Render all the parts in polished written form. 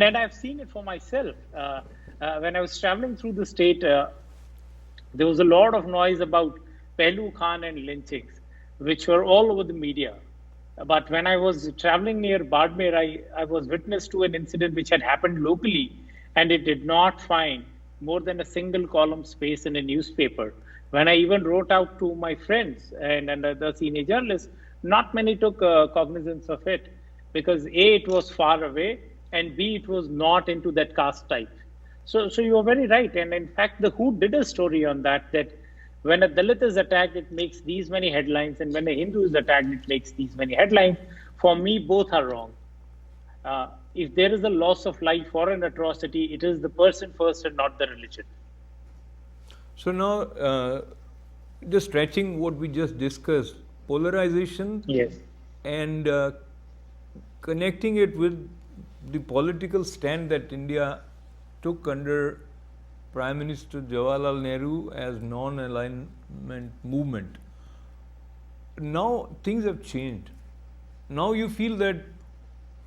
And I've seen it for myself. When I was traveling through the state, there was a lot of noise about Pehlu Khan and lynchings, which were all over the media. But when I was traveling near Badmer, I was witness to an incident which had happened locally, and it did not find more than a single column space in a newspaper. When I even wrote out to my friends and other senior journalists, not many took cognizance of it because A, it was far away, and B, it was not into that caste type. So you are very right. And in fact, the Who did a story on that when a Dalit is attacked, it makes these many headlines, and when a Hindu is attacked, it makes these many headlines. For me, both are wrong. If there is a loss of life or an atrocity, it is the person first and not the religion. So now, just stretching what we just discussed, polarization, yes, and connecting it with the political stand that India took under Prime Minister Jawaharlal Nehru as non-alignment movement. Now things have changed. Now you feel that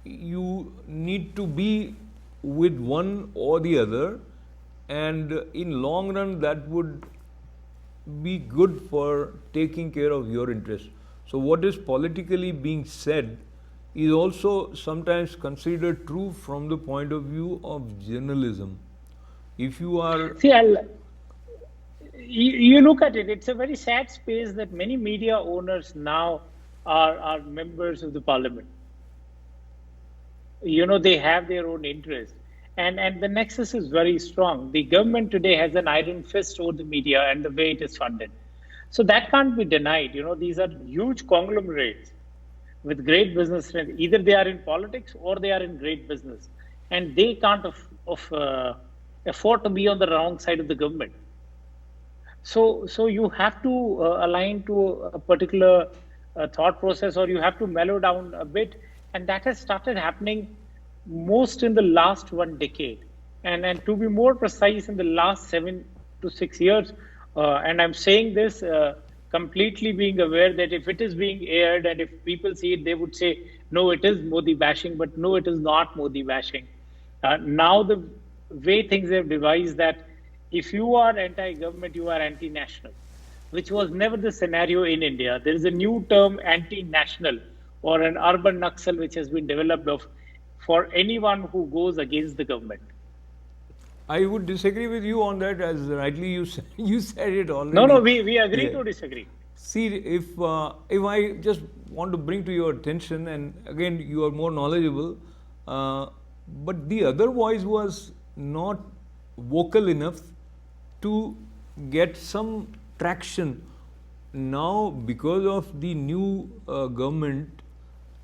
you need to be with one or the other, and in long run that would be good for taking care of your interests. So what is politically being said is also sometimes considered true from the point of view of journalism. If you are... See, you look at it, it's a very sad space that many media owners now are members of the parliament. They have their own interest. And the nexus is very strong. The government today has an iron fist over the media and the way it is funded. So that can't be denied. These are huge conglomerates with great business strength. Either they are in politics or they are in great business. And they can't afford to be on the wrong side of the government. So you have to align to a particular thought process, or you have to mellow down a bit. And that has started happening most in the last 1 decade. And to be more precise, in the last 7 to 6 years. And I'm saying this completely being aware that if it is being aired and if people see it, they would say, no, it is Modi bashing, but no, it is not Modi bashing. Now the way things have devised that if you are anti-government, you are anti-national, which was never the scenario in India. There is a new term, anti-national, or an urban Naxal, which has been developed for anyone who goes against the government. I would disagree with you on that, as rightly you said it already. No, we agree to disagree. See, if I just want to bring to your attention, and again you are more knowledgeable, but the other voice was not vocal enough to get some traction. Now, because of the new government,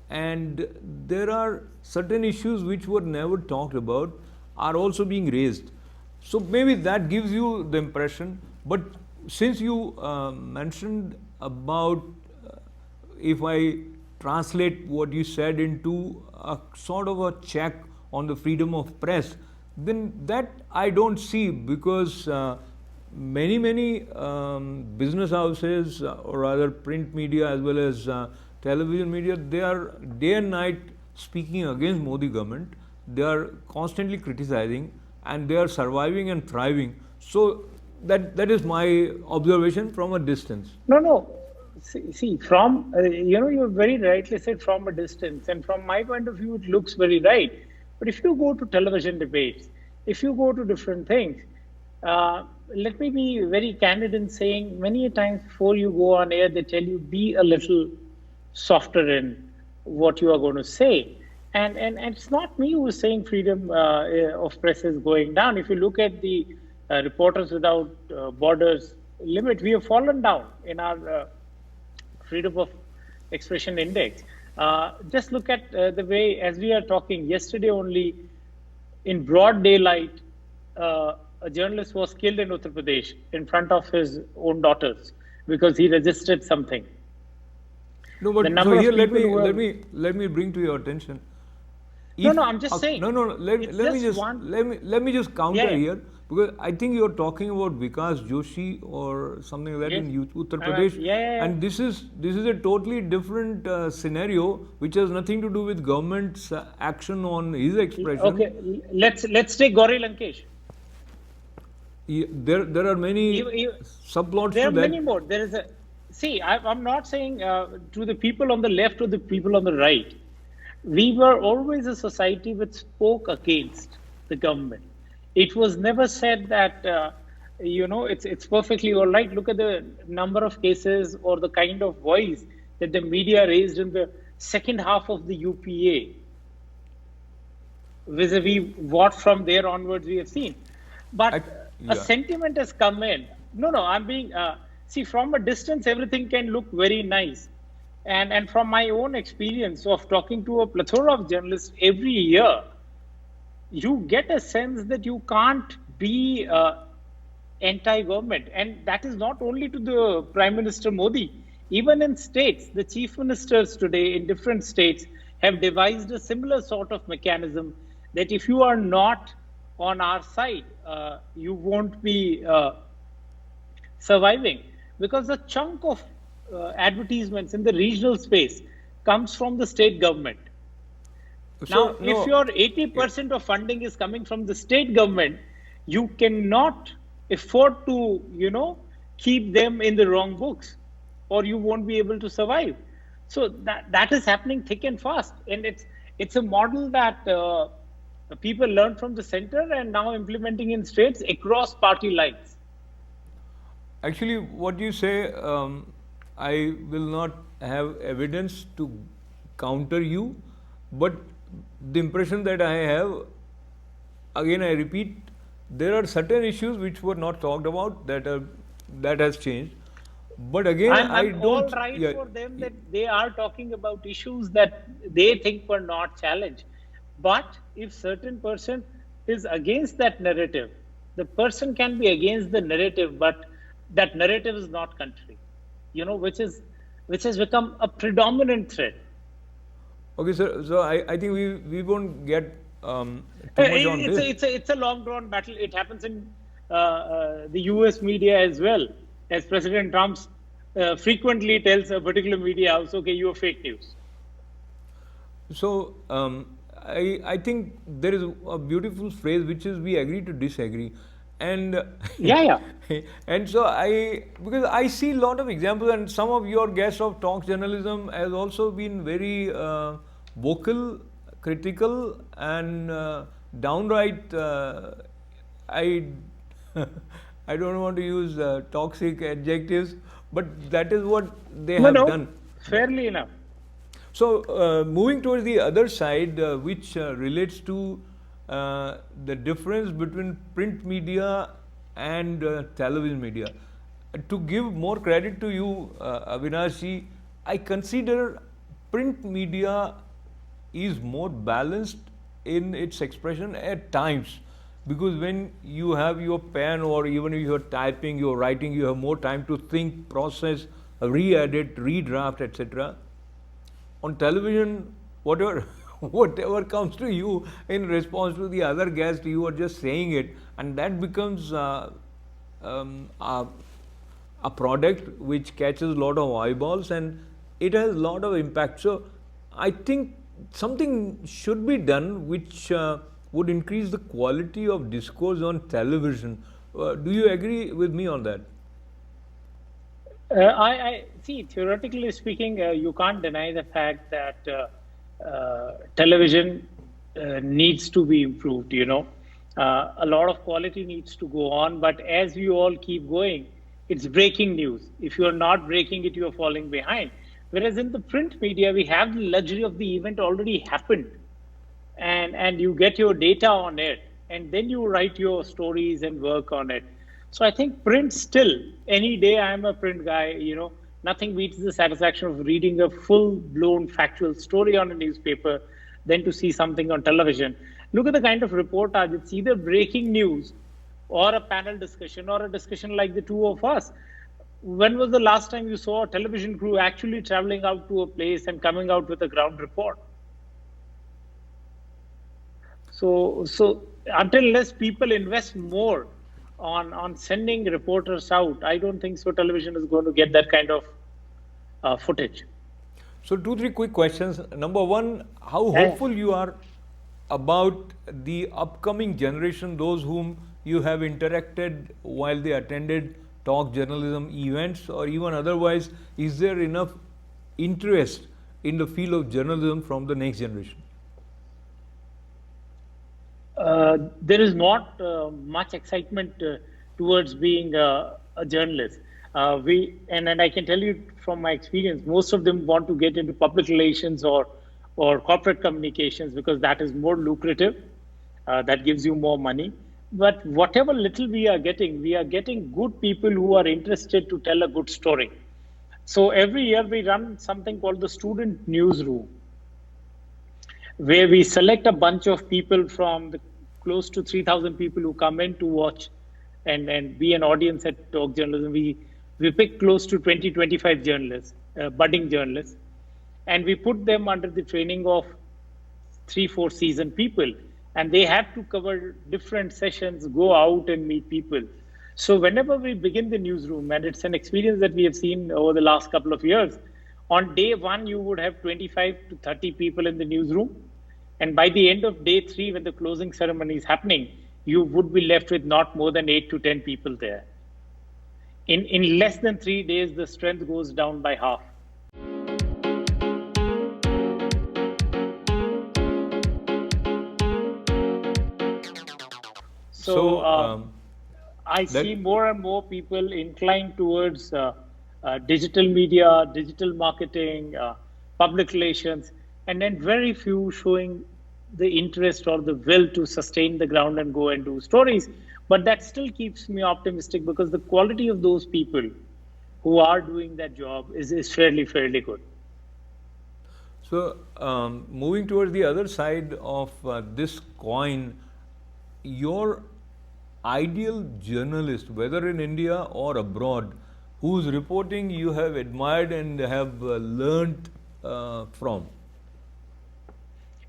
and there are certain issues which were never talked about are also being raised. So maybe that gives you the impression. But since you mentioned about, if I translate what you said into a sort of a check on the freedom of press, then that I don't see, because many business houses, or rather print media as well as television media, they are day and night speaking against Modi government. They are constantly criticizing, and they are surviving and thriving. So that is my observation from a distance. No. See, from you very rightly said from a distance, and from my point of view, it looks very right. But if you go to television debates, if you go to different things, let me be very candid in saying, many a times before you go on air, they tell you be a little softer in what you are going to say. And it's not me who is saying freedom of press is going down. If you look at the Reporters Without Borders limit, we have fallen down in our freedom of expression index. Just look at the way, as we are talking yesterday only, in broad daylight, a journalist was killed in Uttar Pradesh in front of his own daughters because he resisted something. No, but so here let me bring to your attention. No, I'm just saying. No. Let me just counter here. Because I think you're talking about Vikas Joshi or something like that Yes. in Uttar Yeah, Pradesh, yeah, yeah. and this is a totally different scenario which has nothing to do with government's action on his expression. Okay, let's take Gauri Lankesh. There are many You, subplots there to are that. many more. There is a see. I'm not saying to the people on the left or the people on the right. We were always a society which spoke against the government. It was never said that it's perfectly all right. Look at the number of cases or the kind of voice that the media raised in the second half of the UPA vis-a-vis what from there onwards we have seen. But I, a yeah. sentiment has come in. No, I'm being see from a distance everything can look very nice, and from my own experience of talking to a plethora of journalists every year, you get a sense that you can't be anti-government, and that is not only to the Prime Minister Modi. Even in states, the chief ministers today in different states have devised a similar sort of mechanism that if you are not on our side, you won't be surviving, because a chunk of advertisements in the regional space comes from the state government. Now, So if no, your yeah. 80% of funding is coming from the state government, you cannot afford to, keep them in the wrong books, or you won't be able to survive. So that is happening thick and fast, and it's a model that people learn from the center and now implementing in states across party lines. Actually, what you say, I will not have evidence to counter you, but the impression that I have, again, I repeat, there are certain issues which were not talked about that has changed. But again, I I'm all don't. right Yeah, for them that they are talking about issues that they think were not challenged. But if certain person is against that narrative, the person can be against the narrative, but that narrative is not country, which has become a predominant threat. okay, sir. So I think we won't get too much on It's this. a long drawn battle. It happens in the U.S. media as well, as President Trump frequently tells a particular media house, "Okay, you are fake news." So I think there is a beautiful phrase which is we agree to disagree, and Yeah, yeah. and so I because I see a lot of examples, and some of your guests of talk journalism has also been very vocal, critical, and downright. I I don't want to use toxic adjectives, but that is what they No, have no, done. fairly enough. So, moving towards the other side, which relates to the difference between print media and television media. To give more credit to you, Avinash ji, I consider print media is more balanced in its expression at times, because when you have your pen or even if you're typing, you're writing, you have more time to think, process, re-edit, redraft, etc. On television, whatever whatever comes to you in response to the other guest, you are just saying it, and that becomes um, a, a product which catches a lot of eyeballs and it has a lot of impact. So I think something should be done which would increase the quality of discourse on television. Do you agree with me on that? I see. Theoretically speaking, you can't deny the fact that television needs to be improved. A lot of quality needs to go on, but as we all keep going, it's breaking news. If you are not breaking it, you are falling behind. Whereas in the print media, we have the luxury of the event already happened, and you get your data on it, and then you write your stories and work on it. So I think print still, any day, I'm a print guy. Nothing beats the satisfaction of reading a full blown factual story on a newspaper than to see something on television. Look at the kind of reportage. It's either breaking news or a panel discussion or a discussion like the two of us. When was the last time you saw a television crew actually traveling out to a place and coming out with a ground report? So until unless people invest more on sending reporters out. I don't think so. Television is going to get that kind of footage. So, two, three quick questions. Number one, how Yeah. hopeful you are about the upcoming generation, those whom you have interacted while they attended talk journalism events, or even otherwise, is there enough interest in the field of journalism from the next generation? There is not much excitement towards being a journalist. And I can tell you from my experience, most of them want to get into public relations or corporate communications because that is more lucrative. That gives you more money. But whatever little we are getting good people who are interested to tell a good story. So every year we run something called the student newsroom, where we select a bunch of people from the close to 3,000 people who come in to watch and be an audience at Talk Journalism. We pick close to 20, 25 journalists, budding journalists, and we put them under the training of 3, 4 seasoned people. And they have to cover different sessions, go out and meet people. So whenever we begin the newsroom, and it's an experience that we have seen over the last couple of years, on day one, you would have 25 to 30 people in the newsroom. And by the end of day three, when the closing ceremony is happening, you would be left with not more than 8 to 10 people there. In less than 3 days, the strength goes down by half. So So, I that see more and more people inclined towards digital media, digital marketing, public relations, and then very few showing the interest or the will to sustain the ground and go and do stories. But that still keeps me optimistic because the quality of those people who are doing that job is fairly good. So, moving towards the other side of this coin, your ideal journalist, whether in India or abroad, whose reporting you have admired and have learnt from?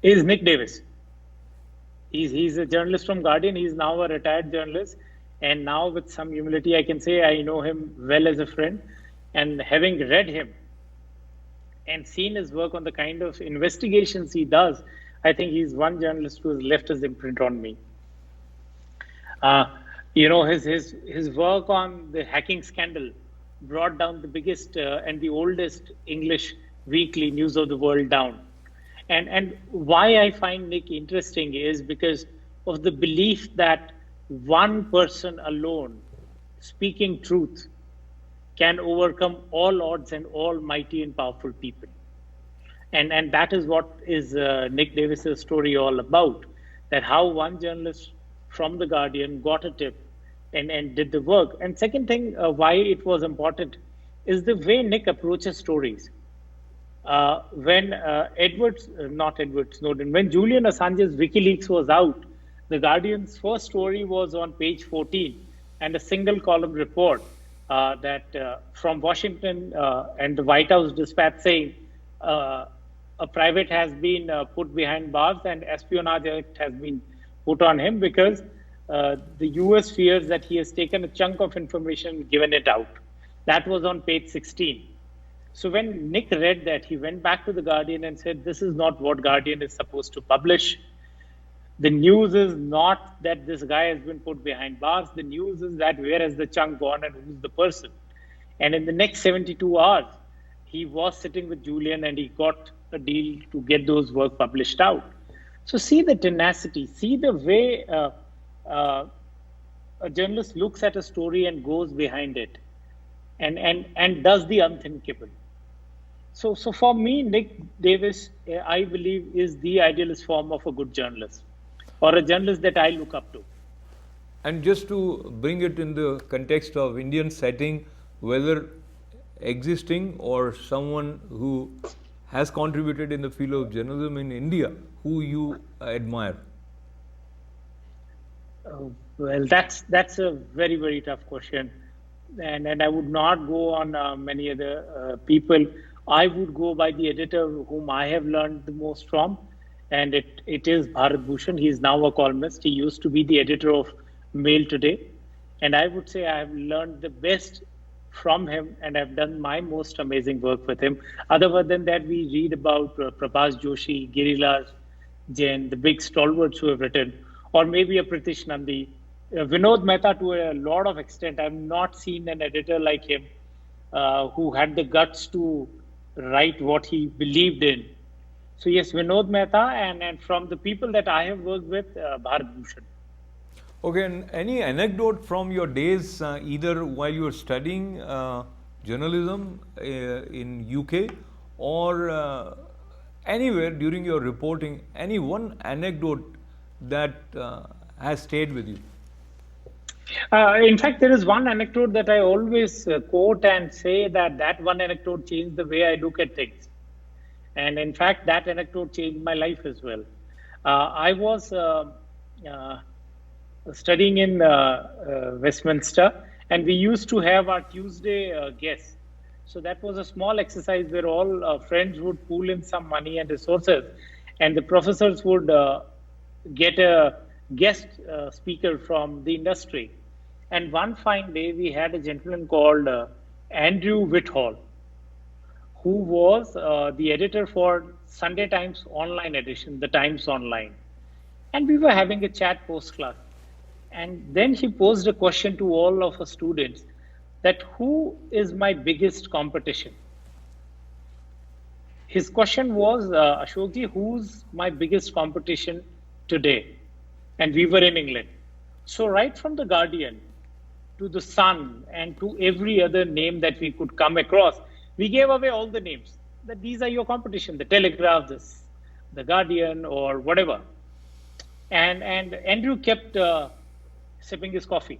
Is Nick Davis. He's a journalist from Guardian. He's now a retired journalist, and now with some humility, I can say I know him well as a friend. And having read him and seen his work on the kind of investigations he does, I think he's one journalist who has left his imprint on me. Uh, his work on the hacking scandal brought down the biggest and the oldest English weekly news of the world down. And why I find Nick interesting is because of the belief that one person alone speaking truth can overcome all odds and all mighty and powerful people. And that is what is Nick Davis's story all about. That how one journalist from the Guardian got a tip and did the work. And second thing, why it was important is the way Nick approaches stories. When not Edward Snowden, when Julian Assange's WikiLeaks was out, the Guardian's first story was on page 14 and a single column report that from Washington and the White House dispatch saying a private has been put behind bars and espionage act has been put on him because the US fears that he has taken a chunk of information and given it out. That was on page 16. So when Nick read that, he went back to the Guardian and said, this is not what Guardian is supposed to publish. The news is not that this guy has been put behind bars. The news is that where has the chunk gone and who's the person. And in the next 72 hours, he was sitting with Julian and he got a deal to get those work published out. So see the tenacity, see the way a journalist looks at a story and goes behind it and does the unthinkable. So for me, Nick Davis, I believe, is the idealist form of a good journalist or a journalist that I look up to. And just to bring it in the context of Indian setting, whether existing or someone who has contributed in the field of journalism in India, who you admire? Well, that's a very tough question, and I would not go on many other people. I would go by the editor whom I have learned the most from, and it is Bharat Bhushan. He is now a columnist. He used to be the editor of Mail Today, And I would say I have learned the best from him, and I've done my most amazing work with him. Other than that, we read about Prabhas Joshi, Giriraj Jain, the big stalwarts who have written, or maybe a Pritish Nandi. Vinod Mehta, to a lot of extent, I've not seen an editor like him who had the guts to write what he believed in. So, yes, Vinod Mehta, and from the people that I have worked with, Bharat Bhushan. Okay, and any anecdote from your days, either while you were studying journalism in UK or anywhere during your reporting, any one anecdote that has stayed with you? In fact, there is one anecdote that I always quote and say that that one anecdote changed the way I look at things. And in fact, that anecdote changed my life as well. I was uh, studying in Westminster, and we used to have our Tuesday guests. So that was a small exercise where all friends would pool in some money and resources, and the professors would get a guest speaker from the industry. And one fine day, we had a gentleman called Andrew Whitehall, who was the editor for Sunday Times online edition, the Times Online. And we were having a chat post class. And then he posed a question to all of us students that who is my biggest competition? His question was, Ashokji, who's my biggest competition today? And we were in England. So, right from the Guardian to the Sun and to every other name that we could come across, we gave away all the names that these are your competition, the Telegraph, this, the Guardian, or whatever. And Andrew kept sipping his coffee.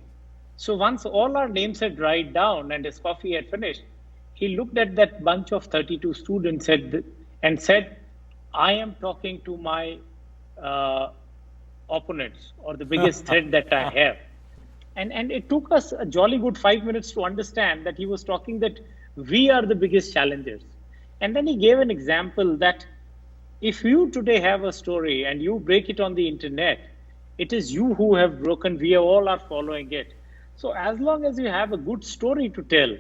So once all our names had dried down and his coffee had finished, he looked at that bunch of 32 students and said, I am talking to my uh, opponents or the biggest threat that I have. And it took us a jolly good 5 minutes to understand that he was talking that we are the biggest challengers. And then he gave an example that if you today have a story and you break it on the internet, it is you who have broken. We all are following it. So as long as you have a good story to tell,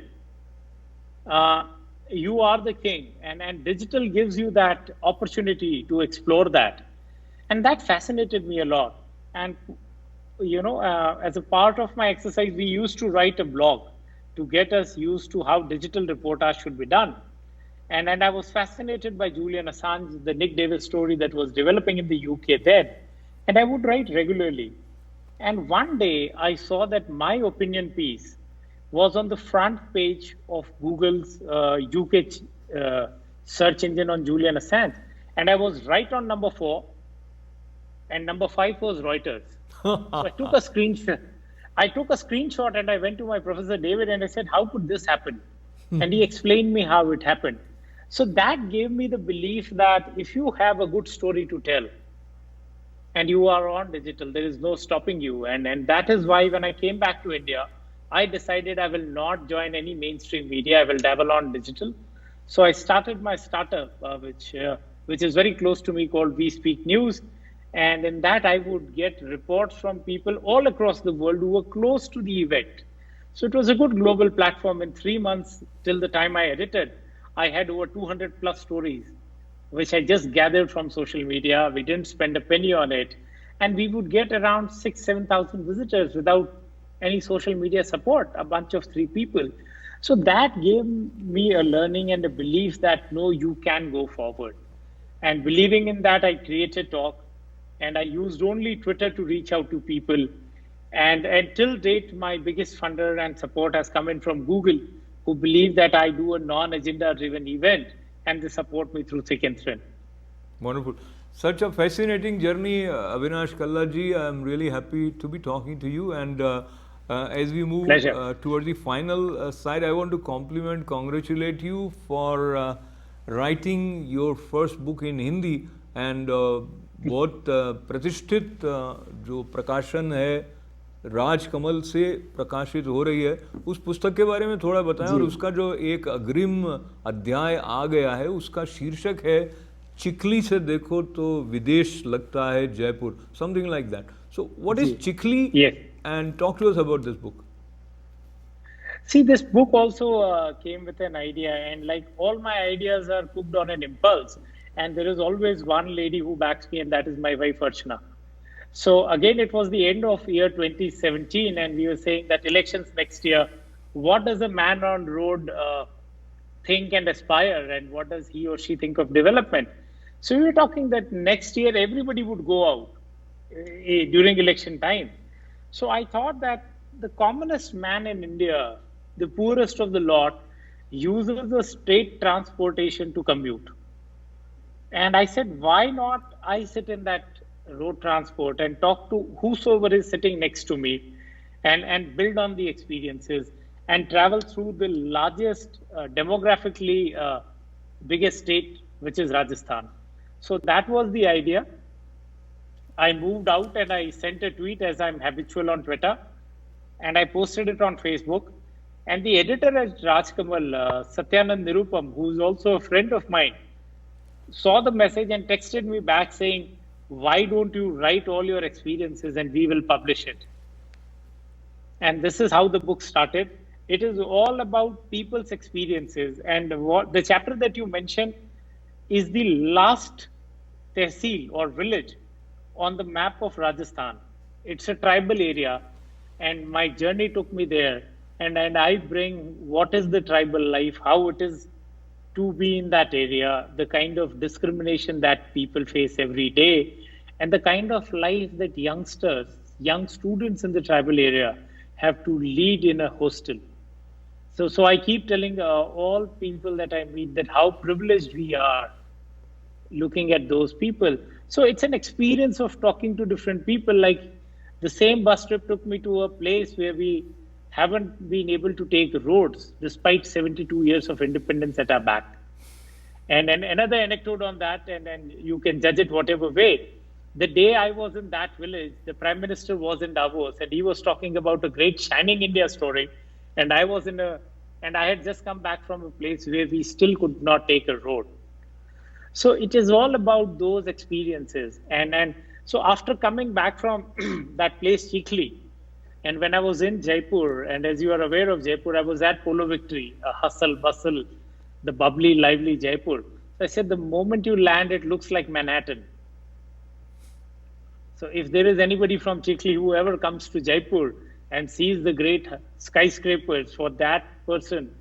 uh, you are the king. And digital gives you that opportunity to explore that. And that fascinated me a lot. And, as a part of my exercise, we used to write a blog to get us used to how digital reportage should be done. And I was fascinated by Julian Assange, the Nick Davis story that was developing in the UK then. And I would write regularly. And one day I saw that my opinion piece was on the front page of Google's UK search engine on Julian Assange. And I was right on number 4, and number 5 was Reuters. So I took a screenshot. I took a screenshot and I went to my professor David and I said, how could this happen? And he explained me how it happened. So that gave me the belief that if you have a good story to tell and you are on digital, there is no stopping you. And that is why when I came back to India, I decided I will not join any mainstream media. I will dabble on digital. So I started my startup, which is very close to me, called We Speak News. And in that, I would get reports from people all across the world who were close to the event. So it was a good global platform. In 3 months, till the time I edited, I had over 200 plus stories, which I just gathered from social media. We didn't spend a penny on it. And we would get around 7,000 visitors without any social media support, a bunch of 3 people. So that gave me a learning and a belief that no, you can go forward. And believing in that, I created Talk, and I used only Twitter to reach out to people. And until date, my biggest funder and support has come in from Google, who believe that I do a non-agenda driven event, and they support me through thick and thin. Wonderful. Such a fascinating journey, Avinash Kalla ji. I'm really happy to be talking to you. And as we move Pleasure. towards the final side, I want to congratulate you for writing your first book in Hindi. And बहुत प्रतिष्ठित जो प्रकाशन है राजकमल से प्रकाशित हो रही है, उस पुस्तक के बारे में थोड़ा बताएं। और उसका जो एक अग्रिम अध्याय आ गया है, उसका शीर्षक है चिखली से देखो तो विदेश लगता है Jaipur, something like that. So what is Chikhli, Yes. And talk to us about this book. See, this book also came with an idea, and like all my ideas are cooked on an impulse. And there is always one lady who backs me, and that is my wife, Archana. So again, it was the end of year 2017, and we were saying that elections next year. What does a man on road think and aspire, and what does he or she think of development? So we were talking that next year everybody would go out during election time. So I thought that the commonest man in India, the poorest of the lot, uses the state transportation to commute. And I said, why not I sit in that road transport and talk to whosoever is sitting next to me and build on the experiences and travel through the largest demographically biggest state, which is Rajasthan. So that was the idea. I moved out and I sent a tweet, as I'm habitual on Twitter, and I posted it on Facebook. And the editor at Rajkamal, Satyanand Nirupam, who's also a friend of mine, saw the message and texted me back saying, why don't you write all your experiences and we will publish it? And this is how the book started. It is all about people's experiences. And what the chapter that you mentioned is the last tehsil or village on the map of Rajasthan. It's a tribal area, and my journey took me there. And I bring what is the tribal life, how it is to be in that area, the kind of discrimination that people face every day, and the kind of life that youngsters, young students in the tribal area have to lead in a hostel. So I keep telling all people that I meet that how privileged we are looking at those people. So it's an experience of talking to different people. Like the same bus trip took me to a place where we haven't been able to take roads despite 72 years of independence at our back. And another anecdote on that, and you can judge it whatever way. The day I was in that village, the Prime Minister was in Davos and he was talking about a great Shining India story. And I had just come back from a place where we still could not take a road. So it is all about those experiences. And so after coming back from that place, Chikhli, and when I was in Jaipur, and as you are aware of Jaipur, I was at Polo Victory, a hustle, bustle, the bubbly, lively Jaipur. So I said, the moment you land, it looks like Manhattan. So if there is anybody from Chikhli who ever comes to Jaipur and sees the great skyscrapers, for that person,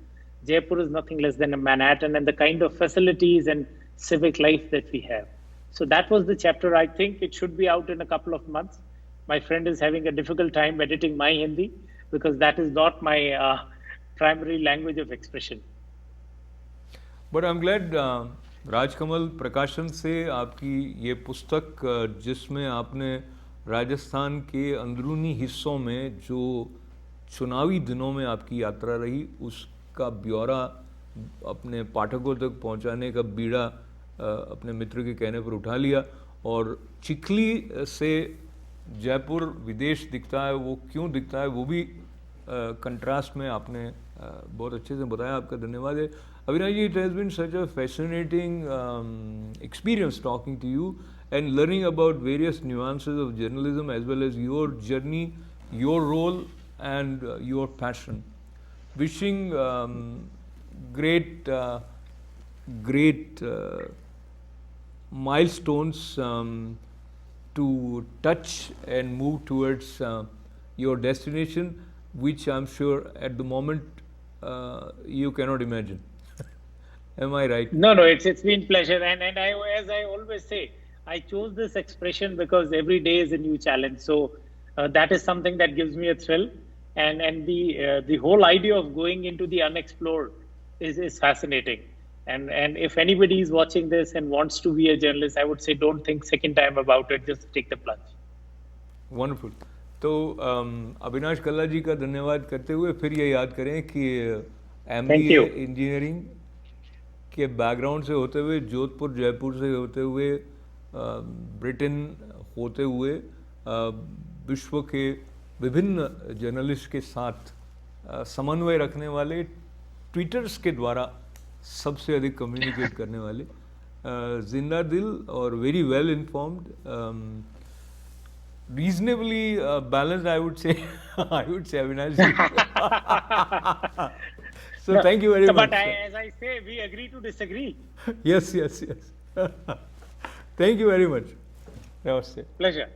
Jaipur is nothing less than a Manhattan, and the kind of facilities and civic life that we have. So that was the chapter. I think it should be out in a couple of months. My friend is having a difficult time editing my Hindi because that is not my primary language of expression. But I am glad Rajkamal प्रकाशन से आपकी ये पुस्तक जिसमें आपने राजस्थान के अंदरूनी हिस्सों में जो चुनावी दिनों में आपकी यात्रा रही उसका ब्यौरा अपने पाठकों तक पहुंचाने का बीड़ा अपने मित्र के कहने पर उठा लिया, और चिखली से जयपुर विदेश दिखता है, वो क्यों दिखता है वो भी कंट्रास्ट में आपने बहुत अच्छे से बताया. आपका धन्यवाद है. Avinash ji, it has been such a fascinating experience talking to you and learning about various nuances of journalism as well as your journey, your role and your passion. Wishing great milestones to touch and move towards your destination, which I'm sure at the moment you cannot imagine. Am I right? No, it's been pleasure, and as I always say, I chose this expression because every day is a new challenge. So that is something that gives me a thrill, and the whole idea of going into the unexplored is fascinating. And if anybody is watching this and wants to be a journalist, I would say don't think second time about it. Just take the plunge. Wonderful. तो अविनाश कल्ला जी का धन्यवाद करते हुए फिर ये याद करें कि MBA इंजीनियरिंग के बैकग्राउंड से होते हुए, जोधपुर जयपुर से होते हुए, ब्रिटेन होते हुए, विश्व के विभिन्न जर्नलिस्ट के साथ समन्वय रखने वाले, ट्विटर्स के द्वारा सबसे अधिक कम्युनिकेट करने वाले, जिंदा दिल और very well informed reasonably balanced, I would say. I would say, Avinash ji. So No, thank you very but much. as I say, we agree to disagree. Yes, yes, yes. Thank you very much. Namaste. Pleasure.